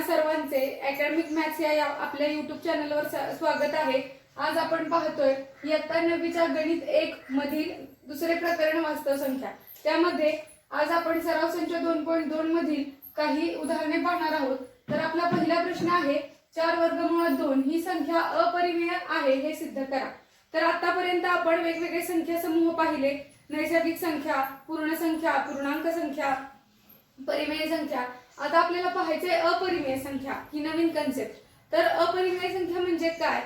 सर्वांचे academic maths या आपल्या YouTube चॅनलवर स्वागत आहे। आज आपण पाहतोय इयत्ता 9वीच्या गणित 1 मधील दुसरे प्रकरण वास्तव संख्या। त्यामध्ये आज आपण सराव संच 2.2 मधील काही उदाहरणे पाहणार आहोत। तर आपला पहिला प्रश्न आहे 4 वर्गमूळात 2 ही संख्या अपरिमेय आहे हे सिद्ध करा। तर आतापर्यंत आपण वेगवेगळे संख्या समूह पाहिले, नैसर्गिक संख्या, पूर्ण संख्या, पूर्णांक संख्या, परिमेय संख्या। आता आपल्याला पाहायचे अपरिमेय संख्या, ही नवीन कन्सेप्ट। तर अपरिमेय संख्या म्हणजे काय?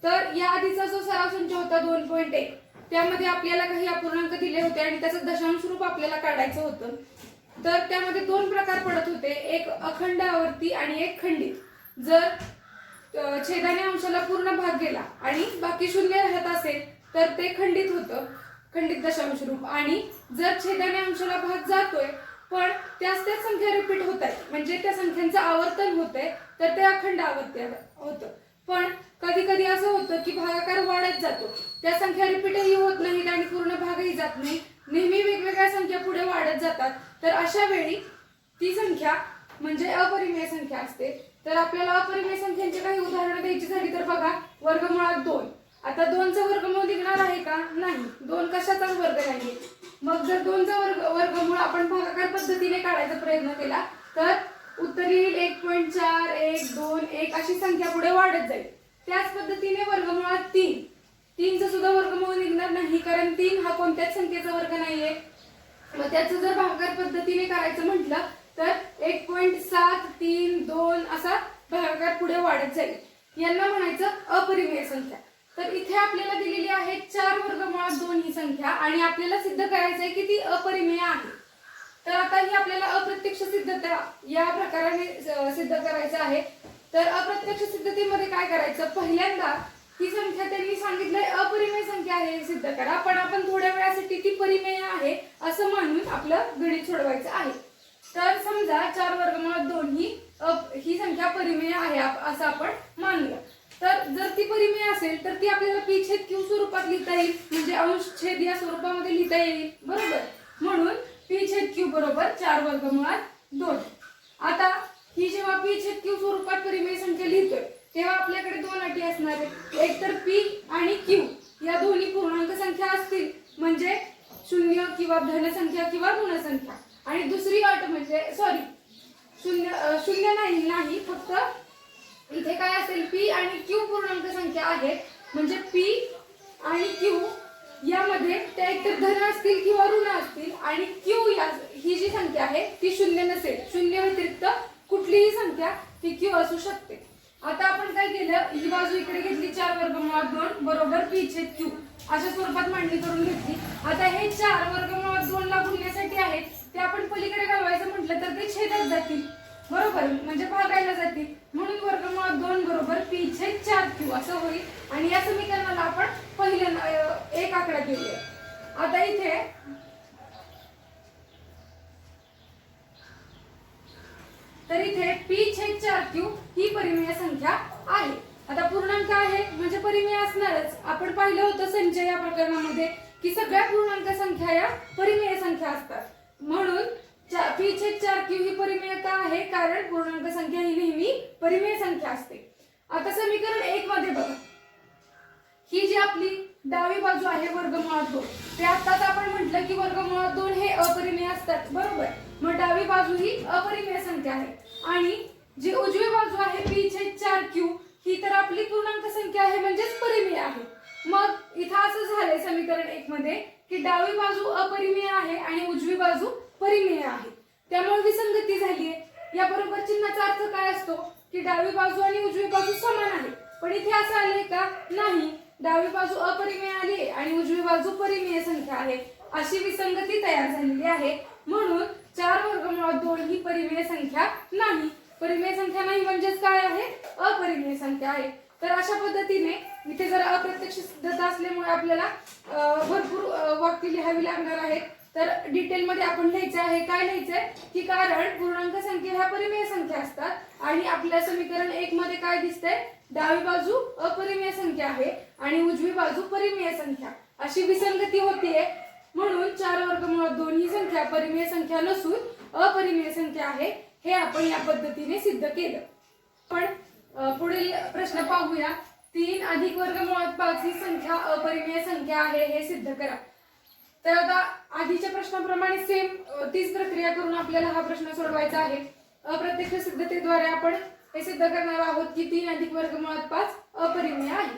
तर या आधीचा जो सराव संच होता 2.1 त्यामध्ये आपल्याला काही अपूर्णांक दिले होते आणि त्याचं दशांश रूप आपल्याला काढायचं होतं। तर त्यामध्ये दोन प्रकार पडत होते, एक अखंड आवर्ती आणि एक खंडित। जर छेदाने अंशाला पूर्ण भाग गेला आणि बाकी शून्य राहत असेल तर ते खंडित होतं, खंडित दशांश रूप। आणि जर छेदाने अंशाला भाग जातोय पण त्याच संख्या रिपीट होत आहेत, म्हणजे त्या संख्यांचं आवर्तन होतंय, तर ते अखंड आवर्ती होतं। पण कधी कधी असं होतं की भागाकार वाढत जातो, त्या संख्या रिपीटही होत नाहीत आणि पूर्ण भागही जात नाही, नेहमी वेगवेगळ्या संख्या पुढे वाढत जातात। तर अशा वेळी ती संख्या म्हणजे अपरिमेय संख्या असते। तर आपल्याला अपरिमेय संख्यांची काही उदाहरणं द्यायची झाली तर बघा, वर्गमुळात 2। आता 2चा वर्गमूळ निघणार आहे का? नाही, 2 कशाचाच वर्ग नाही। मग जर 2चा वर्गमूळ आपण भागाकार पद्धतीने काढायचा प्रयत्न केला तर उत्तर येईल 1.4, 1, 2, 1 अशी संख्या पुढे वाढत जाईल। त्याच पद्धतीने वर्गमुळात 3चा सुद्धा वर्गमूळ निघणार नाही, कारण 3 हा कोणत्याच संख्येचा वर्ग नाहीये। मग त्याचं जर भागाकार पद्धतीने करायचं म्हटलं तर 1.7, 3, 2 असा भागाकार पुढे वाढत जाईल। यांना म्हणायचं अपरिमेय संख्या। तर इथे आपल्याला दिलेली आहे 4 वर्गमुळात 2 ही संख्या आणि आपल्याला सिद्ध करायचं आहे की ती अपरिमेय आहे। तर आता ही आपल्याला अप्रत्यक्ष सिद्धता या प्रकाराने सिद्ध करायचं आहे। तर अप्रत्यक्ष सिद्धतेमध्ये काय करायचं, पहिल्यांदा ही संख्या त्यांनी सांगितलंय अपरिमेय संख्या आहे हे सिद्ध करा, पण आपण थोड्या वेळासाठी ती परिमेय आहे असं मानून आपलं गणित सोडवायचं आहे। तर समजा 4 वर्गमुळात 2 ही संख्या परिमेय आहे असं आपण मानूया। तर जर ती परिमेय असेल तर ती आपल्याला p छेद q स्वरूपात लिहिता येईल, म्हणजे अंश छेद या स्वरूपामध्ये लिहिता येईल, बरोबर। म्हणून p छेद q बरोबर 4 वर्गमुळात 2। आता ही जेव्हा p छेद q स्वरूपात परिमेय संख्या लिहितोय तेव्हा आपल्याकडे दोन अटी असणार आहेत, एक तर p आणि q या दोन्ही पूर्णांक संख्या असतील, म्हणजे शून्य किंवा धन संख्या किंवा ऋण संख्या। आणि दुसरी अट म्हणजे शून्य नाही, फक्त इथे काय असेल, p आणि q पूर्णांक संख्या आहेत, म्हणजे p आणि q यामध्ये त्या एकतर धन असतील किंवा ऋण असतील, आणि q ही जी संख्या आहे ती शून्य नसेल, शून्य व्यतिरिक्त कुठलीही संख्या ती q असू शकते। आता आपण काय केलं, ही बाजू इकडे घेतली 4 वर्गमुळात 2 बरोबर p छेद q अशा स्वरूपात मांडणी करून घेतली। आता हे 4 वर्गमुळात 2 ला गुणण्यासाठी आहेत, ते आपण पलीकडे घालवायचं म्हटलं तर ते छेदात जातील, बरोबर, म्हणजे भागायला जातील। म्हणून वर्गमुळात 2 बरोबर p छेद 4q असं होईल। आणि या समीकरणाला आपण पहिले एक आकडा घेऊया। आता इथे p छेद 4q ही परिमेय संख्या आहे। आता पूर्णांक आहे म्हणजे परिमेय असणारच। आपण पाहिलं होतं संच या प्रकरणामध्ये की सगळ्या पूर्णांक संख्या या परिमेय संख्या असतात, म्हणून p छेद 4q ही परिमेय का आहे, कारण पूर्णांक संख्या ही नेहमी परिमेय संख्या असते। आता समीकरण 1 मध्ये बघा, ही जी आपली डावी बाजू आहे वर्गमुळात 2, ते आताच आपण म्हटलं की वर्गमुळात 2 हे अपरिमेय असतात, बरोबर। मग डावी बाजू ही अपरिमेय संख्या आहे आणि जी उजवी बाजू आहे p छेद 4q ही तर आपली पूर्णांक संख्या आहे, म्हणजेच परिमेय आहे। मग इथं असं झालंय समीकरण 1 मध्ये की डावी बाजू अपरिमेय आहे आणि उजवी बाजू परिमेय आहे, त्यामुळे विसंगती झालीये। या बरोबर चिन्हाचा अर्थ काय असतो की डावी बाजू आणि उजवी बाजू समान आहे, पण इथे असं आलंय का? नाही, डावी बाजू अपरिमेय आली आणि उजवी बाजू परिमेय संख्या आहे, अशी विसंगती तयार झालेली आहे। म्हणून 4 वर्गमुळात 2 ही परिमेय संख्या नाही। परिमेय संख्या नाही म्हणजेच काय आहे? अपरिमेय संख्या आहे। तर अशा पद्धतीने इथे जर अप्रत्यक्ष सिद्धता असल्यामुळे आपल्याला भरपूर वाक्य लिहावी लागणार आहेत। तर डिटेल मध्ये आपण लिहायचं आहे, काय लिहायचंय की कारण पूर्णांक संख्या ह्या परिमेय संख्या असतात आणि आपल्या समीकरण 1 मध्ये काय दिसतंय, डावी बाजू अपरिमेय संख्या आहे आणि उजवी बाजू परिमेय संख्या, अशी विसंगती होतीये। म्हणून 4 वर्गमुळात 2 ही संख्या परिमेय संख्या नसून अपरिमेय संख्या आहे हे आपण या पद्धतीने सिद्ध केलं. पण पुढील प्रश्न पाहूया. 3 अधिक वर्गमुळात 5 ही संख्या अपरिमेय संख्या आहे हे सिद्ध करा. तर आता आधीच्या प्रश्नाप्रमाणे सेम तीच प्रक्रिया करून आपल्याला हा प्रश्न सोडवायचा आहे. अप्रत्यक्ष सिद्धतेद्वारे आपण हे सिद्ध करणार आहोत की 3 अधिक वर्गमुळात 5 अपरिमेय आहे.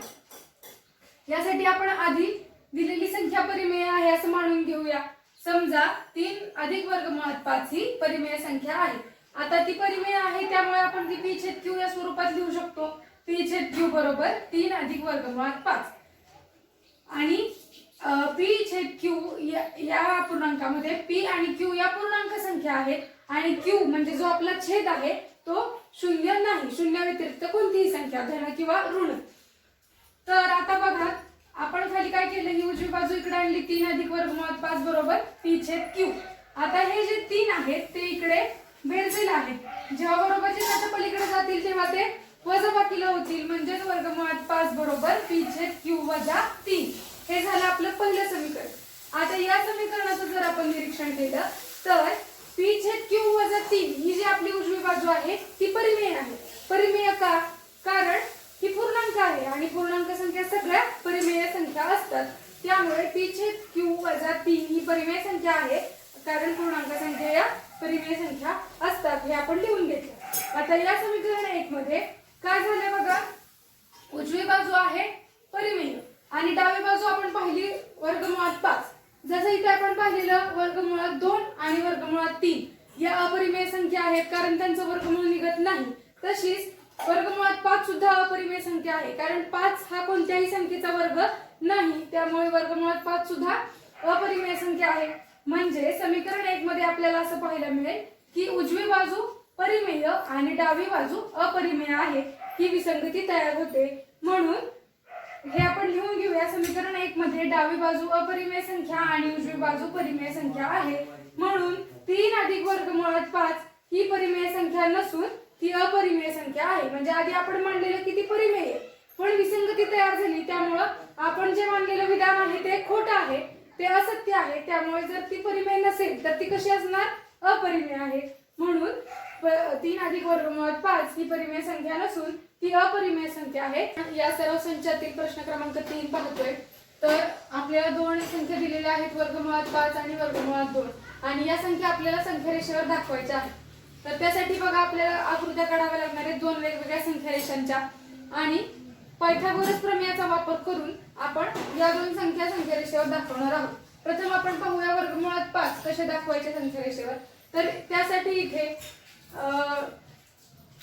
यासाठी आपण आधी दिलेली संख्या परिमेय आहे असं मानून घेऊया. समजा 3 अधिक वर्गमुळात 5 ही परिमेय संख्या आहे. आता ती परिमेय आहे त्यामुळे आपण ती p/q या स्वरूपात लिहू शकतो. p/q बरोबर 3 अधिक वर्गमुळात 5 आणि p/q या पूर्णांकामध्ये p आणि q या पूर्णांक संख्या आहेत आणि q म्हणजे जो आपला छेद आहे तो शून्य नाही, शून्या व्यतिरिक्त कोणतीही संख्या धन किंवा ऋण. तर आता बघा आपण खाली काय केलं, ही उजवी बाजू इकडे आणली. 3 अधिक वर्गमुळात 5 बरोबर p/q. आता हे जे 3 आहेत ते इकडे बेरजेल आहेत. जेव्हा बरोबरचे त्याच्या पलीकडे जातील तेव्हा ते वजाबाकीला होतील. म्हणजेच वर्गमुळात 5 बरोबर p/q वजा 3. हे झालं आपलं पहिलं समीकरण. आता या समीकरणाचं जर आपण निरीक्षण केलं तर p/q वजा 3 ही जी आपली उजवी बाजू आहे ती परिमेय आहे. परिमेय का? कारण ही पूर्णांक आहे आणि पूर्णांक संख्या सगळ्या परिमेय संख्या असतात. त्यामुळे p/q वजा 3 ही परिमेय संख्या आहे कारण पूर्णांक संख्या या परिमेय संख्या असतात. हे आपण लिहून घेतलं. आता या समीकरण 1 मध्ये काय झालं बघा, उजवी बाजू आहे परिमेय आणि डावी बाजू आपण पाहिली वर्गमुळात 5. जसं इथे आपण पाहिलेलं वर्गमुळात 2 आणि वर्गमुळात 3 या अपरिमेय संख्या आहेत कारण त्यांचं वर्गमूळ निघत नाही. तशीच वर्गमुळात 5 सुद्धा अपरिमेय संख्या आहे कारण 5 हा कोणत्याही संख्येचा वर्ग नाही. त्यामुळे वर्गमुळात 5 सुद्धा अपरिमेय संख्या आहे. म्हणजे समीकरण 1 मध्ये आपल्याला असं पाहायला मिळेल की उजवी बाजू परिमेय आणि डावी बाजू अपरिमेय आहे. ही विसंगती तयार होते. म्हणून हे आपण लिहून घेऊया. समीकरण 1 मध्ये डावी बाजू अपरिमेय संख्या आणि उजवी बाजू परिमेय संख्या आहे. म्हणून 3 अधिक वर्गमुळात 5 ही परिमेय संख्या नसून ती अपरिमेय संख्या आहे. म्हणजे आधी आपण मानलेलं की ती परिमेय पण विसंगती तयार झाली त्यामुळं आपण जे मानलेलं विधान आहे ते खोटं आहे, ते असत्य आहे. त्यामुळे जर ती परिमेय नसेल तर ती कशी असणार? अपरिमेय आहे. म्हणून 3 अधिक वर्गमुळात 5 ही परिमेय संख्या नसून ती अपरिमेय संख्या आहे. या सर्व संचातील प्रश्न क्रमांक 3 पाहतोय. तर आपल्याला दोन संख्या दिलेल्या आहेत, वर्गमुळात 5 आणि वर्गमुळात 2 आणि या संख्या आपल्याला संख्या रेषेवर दाखवायच्या आहेत. तर त्यासाठी बघा आपल्याला आकृत्या काढाव्या लागणार आहेत 2 वेगवेगळ्या संख्या रेषांच्या आणि पायथागोरस प्रमेयाचा वापर करून आपण या 2 संख्या संख्या रेषेवर दाखवणार आहोत. प्रथम आपण पाहूया वर्गमुळात 5 कसे दाखवायचे संख्या रेषेवर. तर त्यासाठी इथे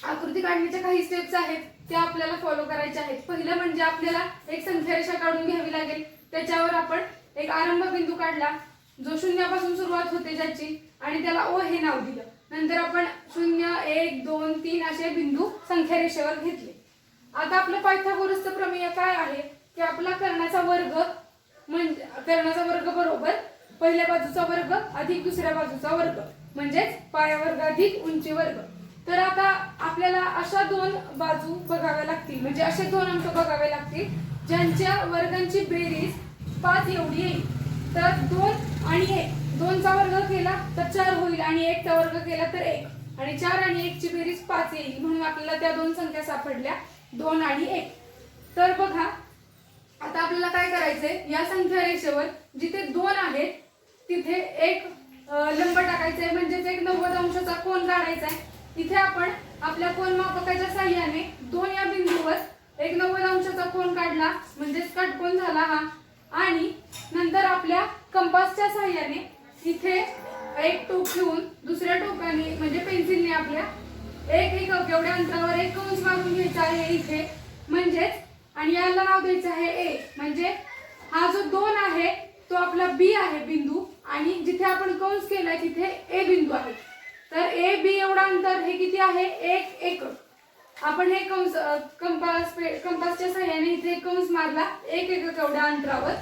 आकृती काढण्याच्या काही स्टेप्स आहेत त्या आपल्याला फॉलो करायच्या आहेत. पहिलं म्हणजे आपल्याला एक संख्या रेषा काढून घ्यावी लागेल. त्याच्यावर आपण एक आरंभ बिंदू काढला जो शून्यापासून सुरुवात होते ज्याची आणि त्याला ओ हे नाव दिलं. नंतर आपण 0, 1, 2, 3 असे बिंदू संख्या रेषेवर घेतले. आता आपलं पायथागोरसचं प्रमेय काय आहे की आपला कर्णाचा वर्ग म्हणजे कर्णाचा वर्ग बरोबर पहिल्या बाजूचा वर्ग अधिक दुसऱ्या बाजूचा वर्ग म्हणजेच पाया वर्ग अधिक उंची वर्ग. तर आता आपल्याला अशा 2 बाजू बघाव्या लागतील म्हणजे असे 2 अंक बघावे लागतील ज्यांच्या वर्गांची बेरीज 5 एवढी येईल. तर 2 आणि 1, 2 चा वर्ग केला तर 4 होईल आणि 1 चा वर्ग केला तर 1 आणि 4 आणि 1 ची बेरीज 5 येईल. म्हणून आपल्याला त्या 2 संख्या सापडल्या 2 आणि 1. तर बघा आता आपल्याला काय करायचंय, या संख्या रेषेवर जिथे 2 आहेत तिथे एक लंब टाकायचा आहे म्हणजेच एक 90 अंशाचा कोन काढायचा आहे. इथे आपण आपल्या कोनमापकाच्या साहाय्याने 2 या बिंदूवर एक 90 अंशाचा कोन काढला म्हणजेच काटकोन झाला हा. आणि नंतर आपल्या कंपासच्या साहाय्याने इथे एक टोक घेऊन दुसऱ्या टोकाने म्हणजे पेन्सिलने आपल्या एक एवढ्या अंतरावर एक कंस मारून घ्यायचा आहे इथे म्हणजेच आणि याला नाव द्यायचं आहे ए. म्हणजे हा जो 2 आहे तो आपला बी आहे बिंदू आणि जिथे आपण कंस केलाय तिथे ए बिंदू आहे. तर ए बी एवढा अंतर हे किती आहे? 1 एकक. आपण हे कंपासच्या साहाय्याने इथे कंस मारला 1 एकक एवढ्या अंतरावर.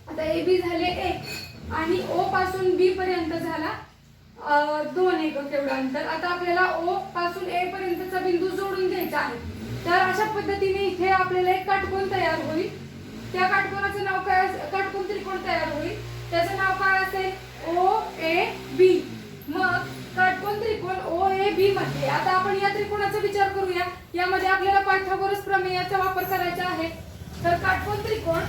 आता ए बी झाले 1 आणि ओ पासून बी पर्यंत झाला 2 एकक एवढं अंतर. आता आपल्याला ओ पासून ए पर्यंतचा बिंदू जोडून द्यायचा आहे. तर अशा पद्धतीने इथे आपल्याला एक काटकोन तयार होईल. त्या काटकोनाचं नाव काय? काटकोन त्रिकोण तयार होईल. त्याचं नाव काय असेल? ओ ए बी. मग काटकोन त्रिकोण ओ ए बी त्यामध्ये आपल्याला पायथागोरस प्रमेयाचा वापर करायचा आहे। तर काटकोन त्रिकोण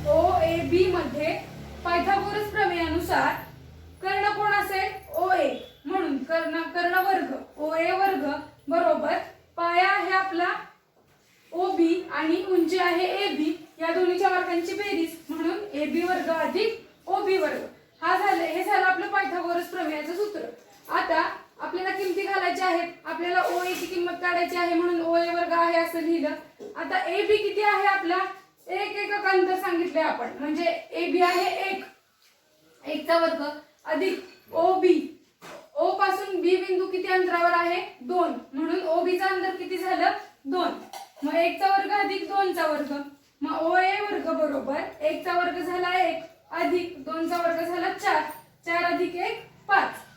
OAB मध्ये पायथागोरस प्रमेयानुसार कर्ण कोण असेल OA, म्हणून कर्ण वर्ग OA वर्ग बरोबर पाया आहे आपला OB आणि उंची आहे AB, या दोन्हीच्या वर्गांची बेरीज म्हणून AB वर्ग अधिक OB वर्ग। हे झालं आपलं पायथागोरस प्रमेयाचं सूत्र। आता आपल्याला किमती घालायच्या आहेत, आपल्याला OA ची किंमत काढायची आहे म्हणून OA वर्ग आहे असं लिहिलं। आता AB किती आहे आपला, एक एकक अंतर सांगितले आपण, म्हणजे AB आहे 1 चा वर्ग अधिक OB, O पासून B बिंदू किती अंतरावर आहे 2, म्हणून OB चं अंतर किती झालं 2, मग 1 चा वर्ग अधिक 2 चा वर्ग, मग OA वर्ग बरोबर 1 चा वर्ग झाला 1 अधिक 2 चा वर्ग झाला 4, 4 अधिक 1 5।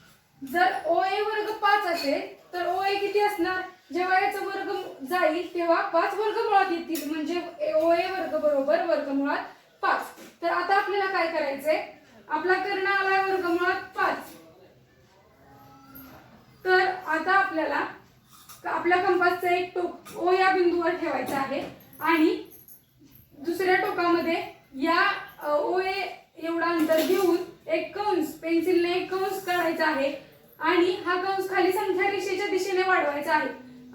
जर OA वर्ग 5 असेल तर OA किती असणार, जेव्हा याचा वर्ग जाईल तेव्हा 5 वर्गमुळात येतील, म्हणजे OA वर्ग बरोबर वर्गमुळात 5। तर आता आपल्याला काय करायचंय, आपला कर्ण आला वर्गमुळात 5, तर आता आपल्याला आपल्या कंपासचं एक टोक O या बिंदूवर ठेवायचं आहे आणि दुसऱ्या टोकामध्ये या OA एवढा अंतर घेऊन एक कंस पेन्सिलने एक कंस काढायचा आहे आणि हा कंस खाली संख्या रेषेच्या दिशेने वाढवायचा आहे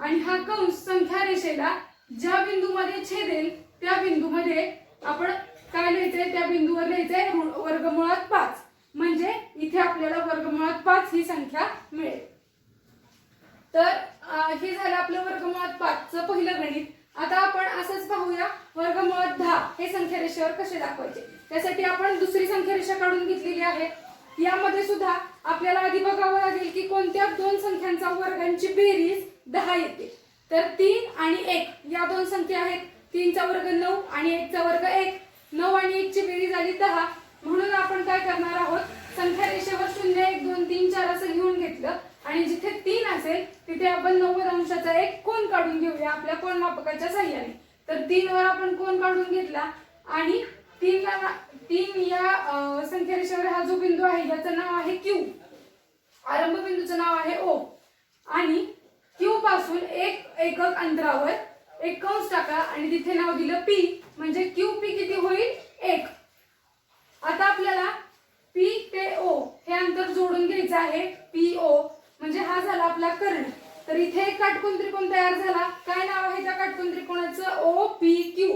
आणि हा कंस संख्या रेषेला ज्या बिंदूमध्ये छेदेल त्या बिंदूमध्ये आपण काय लिहायचंय, त्या बिंदूवर लिहायचंय वर्गमुळात 5, म्हणजे इथे आपल्याला वर्गमुळात 5 ही संख्या मिळेल। तर हे झालं आपलं वर्गमुळात 5 चं पहिलं गणित। आता आपण असंच पाहूया वर्गमुळात 10 हे संख्या रेषेवर कसे दाखवायचे। त्यासाठी आपण दुसरी संख्या रेषा काढून घेतलेली आहे। यामध्ये सुद्धा आपल्याला आधी बघावं लागेल की कोणत्या दोन संख्यांचा वर्गांची बेरीज 10 येते। तर 3 आणि 1 या दोन संख्या आहेत, 3 चा वर्ग 9 आणि 1 चा वर्ग 1, 9 आणि 1 ची बेरीज आली 10, म्हणून आपण काय करणार आहोत, संख्या रेषेवर 0 1 2 3 4 असं घेऊन घेतलं आणि जिथे 3 असेल तिथे आपण 90 अंशाचा एक कोन काढून घेऊया आपल्या कोनमापकाच्या सहाय्याने। तर 3 वर आपण कोन काढून घेतला आणि 3 या संख्या रेषेवर हा जो बिंदू आहे याचं नाव आहे Q, आरंभ बिंदूचं नाव आहे O आणि Q पासून एक एकक अंतरावर एक कंस टाका आणि तिथे नाव दिलं P, म्हणजे QP किती होईल 1। आता आपल्याला P ते O हे अंतर जोडून घ्यायचं आहे, PO म्हणजे हा झाला आपला कर्ण। तर इथे एक काटकोन त्रिकोण तयार झाला, काय नाव आहे त्या काटकोन त्रिकोणाचं OPQ,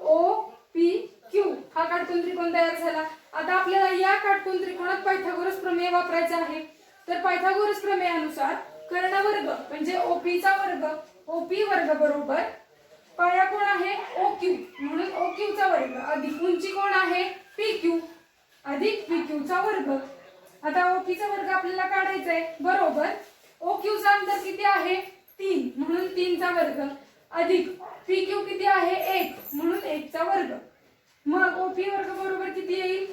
OPQ हा काटकोन त्रिकोण तयार झाला। आता आपल्याला या काटकोन त्रिकोणात पायथागोरस प्रमेय वापरायचा आहे। तर पायथागोरस प्रमेयानुसार कर्ण वर्ग म्हणजे OP चा वर्ग OP वर्ग बरोबर पाया कोण आहे OQ, म्हणून OQ चा वर्ग अधिक उंची कोण आहे PQ अधिक PQ चा वर्ग। आता OP चा वर्ग आपल्याला काढायचा आहे, बरोबर OQ चा अंतर किती आहे 3, म्हणून 3 चा वर्ग अधिक PQ किती आहे 1, म्हणून 1 चा वर्ग। मग OP वर्ग बरोबर किती येईल,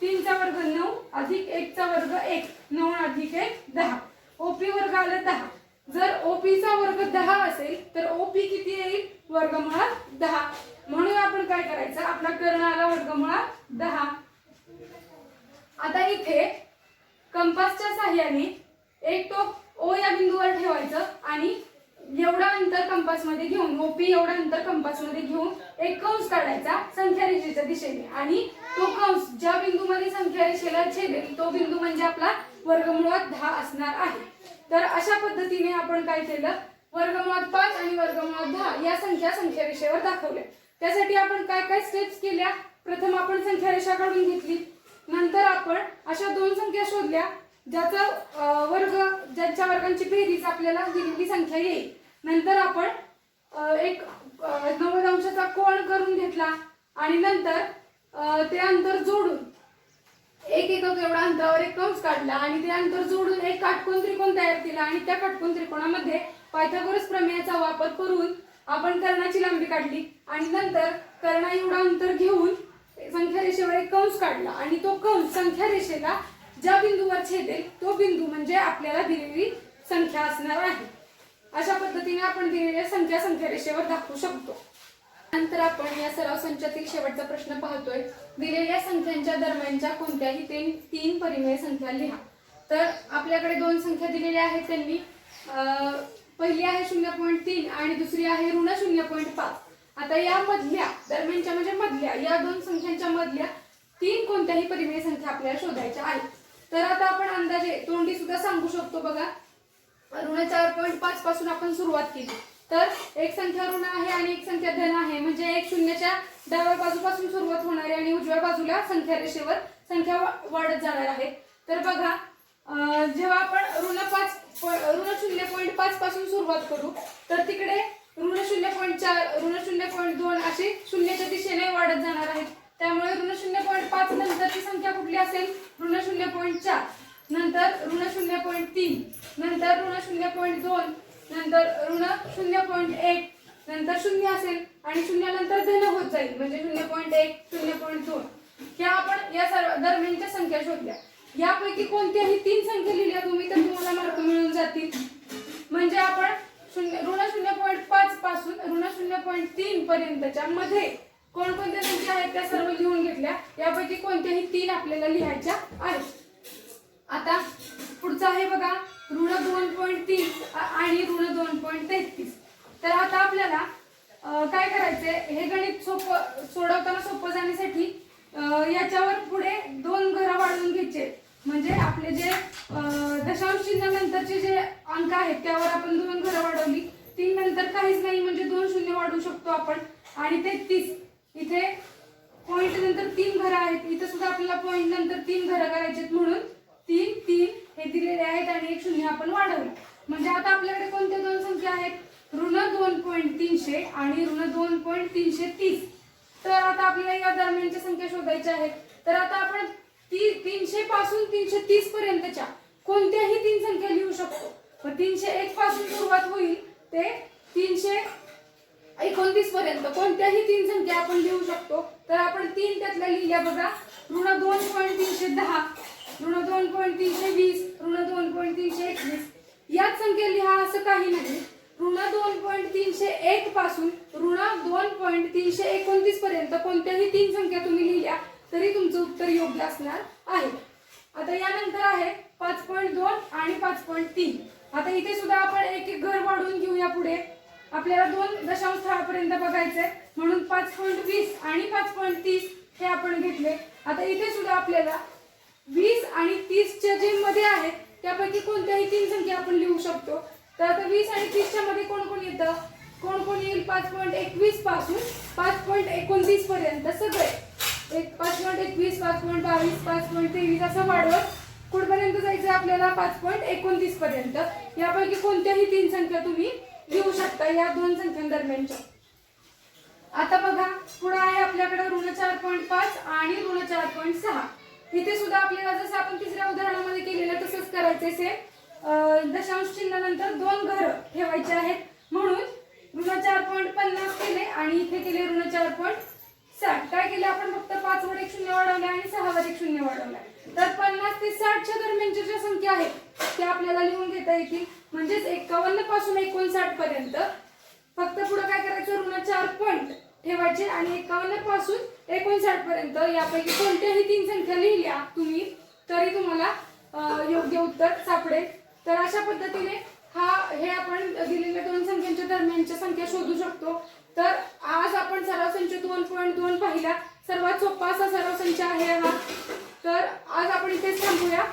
3 चा वर्ग 9 अधिक 1 चा वर्ग 1, 9 अधिक 1 10, OP वर्ग आला 10। जर OP चा वर्ग 10 असेल तर OP किती येईल वर्गमुळात 10, म्हणून आपण काय करायचं, आपला कर्ण आला वर्गमुळात 10। आता इथे कंपासच्या सहाय्याने एक टोक O या बिंदूवर ठेवायचं आणि एवढा अंतर कंपास मध्ये घेऊन OP एवढा अंतर कंपास मध्ये घेऊन एक कंस काढायचा संख्या रेषेच्या दिशेने आणि तो कंस ज्या बिंदूमध्ये संख्या रेषेला छेदेल तो बिंदू म्हणजे आपला वर्गमुळात 10 असणार आहे। तर अशा पद्धतीने आपण काय केलं, वर्गमुळात 5 आणि वर्गमुळात 10 या संख्या रेषेवर दाखवल्या। त्यासाठी आपण काय काय स्टेप्स केल्या, प्रथम आपण संख्या रेषा काढून घेतली, नंतर आपण अशा दोन संख्या शोधल्या ज्याचा ज्यांच्या वर्गांची बेरीज आपल्याला दिलेली संख्या येईल। नंतर आपण एक 90 अंशाचा कोन करून घेतला आणि नंतर ते अंतर जोडून एक एकक एवढा अंतरावर एक कंस काढला आणि ते अंतर जोडून एक काटकोन त्रिकोण तयार केला आणि त्या काटकोन त्रिकोणामध्ये पायथागोरस प्रमेयाचा वापर करून आपण कर्णाची लांबी काढली आणि नंतर कर्णा एवढा अंतर घेऊन संख्या रेषेवर एक कंस काढला आणि तो कंस संख्या रेषेला ज्या बिंदूवर छेदेल तो बिंदू म्हणजे आपल्याला दिलेली संख्या असणार आहे। अशा पद्धतीने आपण दिलेल्या संख्या रेषेवर दाखवू शकतो। नंतर आपण या सराव संचातील शेवटचा प्रश्न पाहतोय, दिलेल्या संख्यांच्या दरम्यानच्या कोणत्याही तीन परिमेय संख्या लिहा। तर आपल्याकडे दोन संख्या दिलेल्या आहेत, त्यांनी पहिली आहे 0.3 आणि दुसरी आहे ऋण 0.5. आता या मधल्या दरम्यानच्या म्हणजे मधल्या या दोन संख्यांच्या मधल्या तीन कोणत्याही परिमेय संख्या आपल्याला शोधायच्या आहेत. तर आता आपण अंदाजे तोंडी सुद्धा सांगू शकतो बघा. ऋण 4.5 पासून आपण सुरुवात केली तर एक संख्या ऋण आहे आणि एक संख्या धन आहे, म्हणजे एक शून्याच्या डाव्या बाजूपासून सुरुवात होणार आहे आणि उजव्या बाजूला संख्या रेषेवर संख्या वाढत जाणार आहे. तर बघा जेव्हा आपण ऋण 0.5 पासून सुरुवात करू तर तिकडे ऋण 0.4 ऋण 0.2 अशी शून्याच्या दिशेने वाढत जाणार आहेत. त्यामुळे ऋण 0.5 नंतरची संख्या कुठली असेल? ऋण 0.4, नंतर ऋण 0.3, नंतर ऋण 0.2, नंतर ऋण 0.1, नंतर 0 असेल आणि 0 नंतर धन होत जाईल म्हणजे 0.1, 0.2. ह्या आपण या सर्व दरम्यानच्या संख्या शोधल्या. यापैकी कोणत्याही तीन संख्या लिहिल्या तुम्ही तर तुम्हाला मार्क मिळून जातील. म्हणजे आपण ऋण 0.5 पासून ऋण 0.3 पर्यंतच्या मध्ये कोणकोणत्या संख्या आहेत त्या सर्व लिहून घेतल्या. यापैकी कोणत्याही तीन आपल्याला लिहायच्या आहेत. आता पुढचं आहे बघा ऋण 2.3 आणि ऋण 2.33. तर आता आपल्याला काय करायचंय, हे गणित सोडवताना सोपं जाण्यासाठी याच्यावर पुढे दोन घरं वाढवून घ्यायचे. म्हणजे आपले जे दशांश चिन्ह नंतरचे जे अंक आहेत त्यावर आपण दोन घरं वाढवली. 3 नंतर काहीच नाही म्हणजे 2 शून्य वाढवू शकतो आपण. आणि 33 इथे पॉइंट नंतर 3 घरं आहेत, इथे सुद्धा आपल्याला पॉइंट नंतर 3 घरं करायचे म्हणून 3 3 हे दिलेले आहेत आणि एक शून्य आपण वाढवलं. म्हणजे आता आपल्याकडे कोणत्या दोन संख्या आहेत? ऋण 2.300 आणि ऋण 2.330. तर आता आपल्याला या दरम्यानच्या संख्या शोधायच्या आहेत. तर आता आपण 300 पासून 330 पर्यंतच्या कोणत्याही तीन संख्या लिहू शकतो. मग 301 पासून सुरुवात होईल ते 329 पर्यंत कोणत्याही तीन संख्या आपण लिहू शकतो. तर आपण तीन त्यातल्या लिहिल्या बघा. ऋण 2.310, ऋण 2.320, ऋण 2.321. याच संख्या लिहा असं काही नाही. ऋण 2.301 पासून ऋण 2.329 पर्यंत कोणत्याही तीन संख्या तुम्ही लिहिल्या तरी तुमचं उत्तर योग्य असणार आहे. आता यानंतर आहे 5.2 आणि 5.3. आता इथे सुद्धा आपण एक एक घर वाढवून घेऊया. पुढे आपल्याला 2 दशांश स्थळापर्यंत बघायचंय म्हणून 5.20 आणि 5.30 हे आपण घेतले. आता इथे सुद्धा आपल्याला 20 आणि 30च्या जे मध्ये आहेत त्यापैकी कोणत्याही तीन संख्या आपण लिहू शकतो. तर आता 20 आणि 30च्या मध्ये कोण कोण येतं? कोण येईल? 5.21 पासून 5.29 पर्यंत सगळे 5.21, 5.22, 5.23 असं वाढवत कुठपर्यंत जायचं आपल्याला? 5.29 पर्यंत. यापैकी कोणत्याही तीन संख्या तुम्ही लिहू शकता या दोन संख्यांदरम्यानच्या. आता बघा पुढे आहे आपल्याकडे ऋण 4.5 आणि ऋण 4.6. इथे सुद्धा आपल्याला जसं आपण तिसऱ्या उदाहरणामध्ये केलेलं तसंच करायचे. सेम दशांश चिन्ह नंतर दोन घर ठेवायचे आहेत म्हणून ऋण 4.50 केले आणि इथे केले ऋण 4.60. काय केले आपण? फक्त 5 वर एक शून्य वाढवले आणि 6 वर एक शून्य वाढवला. तर 50 ते 60च्या दरम्यानच्या ज्या संख्या आहेत त्या आपल्याला लिहून घेता येतील. म्हणजेच 51 पासून 59 पर्यंत फक्त पुढे काय करायचं? ऋण 4 पॉइंट ठेवायचे आणि 51 पासून 59 पर्यंत यापैकी कोणत्याही तीन संख्या लिहिल्या तुम्ही तरी तुम्हाला योग्य उत्तर सापडेल. तर अशा पद्धतीने हे आपण दिलेल्या दोन संख्यांच्या दरम्यानच्या संख्या शोधू शकतो. तर आज आपण सराव संच 2.2 पाहिला. सर्वात सोपा असा सराव संच आहे हा. तर आज आपण इथेच थांबूया.